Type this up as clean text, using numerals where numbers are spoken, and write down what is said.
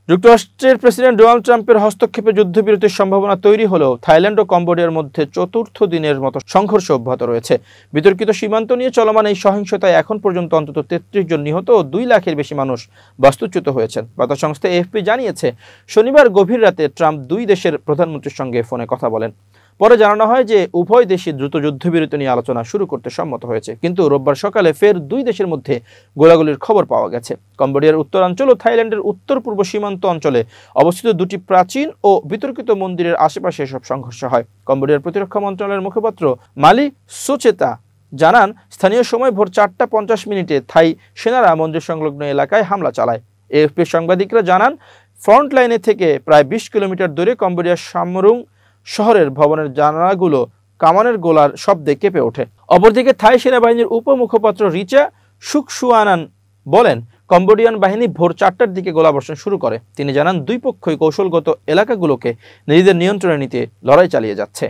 যুক্তরাষ্ট্রের president Donald ট্রাম্পের হস্তক্ষেপে যুদ্ধবিরতির সম্ভাবনা তৈরি হলেও থাইল্যান্ড ও কম্বোডিয়ার মধ্যে চতুর্থ দিনের মতো সংঘর্ষ অব্যাহত রয়েছে। বিতর্কিত সীমান্ত নিয়ে চলমান এই সহিংসতায় এখন পর্যন্ত অন্তত ৩৩ জন নিহত ও 2 লাখের বেশি মানুষ বাস্তুচ্যুত হয়েছেন। বার্তা সংস্থা এএফপি জানিয়েছে, শনিবার গভীর রাতে ট্রাম্প 2 দেশের প্রধানমন্ত্রীর সঙ্গে ফোনে কথা বলেন। পরে জানানো হয় যে উভয় দেশই দ্রুত যুদ্ধবিরতি নিয়ে আলোচনা শুরু করতে সম্মত হয়েছে, কিন্তু রোববার সকালে ফের 2 দেশের মধ্যে গোলাগুলির খবর পাওয়া গেছে। কম্বোডিয়ার উত্তরাঞ্চল ও থাইল্যান্ডের উত্তর পূর্ব সীমান্ত অঞ্চলে অবস্থিত 2টি প্রাচীন ও বিতর্কিত মন্দিরের আশেপাশে এসব সংঘর্ষ হয়। কম্বোডিয়ার প্রতিরক্ষা মন্ত্রণালয়ের মুখপাত্র মালি সোচেতা জানান, স্থানীয় সময় ভোর 4:50 থাই সেনারা মন্দির সংলগ্ন এলাকায় হামলা চালায়। এএফপির সাংবাদিকরা জানান, ফ্রন্ট লাইনে থেকে প্রায় 20 কিলোমিটার দূরে কম্বোডিয়ার সামরুং শহরের ভবনের জানালাগুলো কামানের গোলার শব্দে কেঁপে ওঠে। অপরদিকে থাই সেনাবাহিনীর উপমুখপাত্র রিচা সুকসুয়ানান বলেন, কম্বোডিয়ান বাহিনী ভোর 4টার দিকে গোলাবর্ষণ শুরু করে। তিনি জানান, 2 পক্ষই কৌশলগত এলাকাগুলোকে নিজেদের নিয়ন্ত্রণে নিতে লড়াই চালিয়ে যাচ্ছে।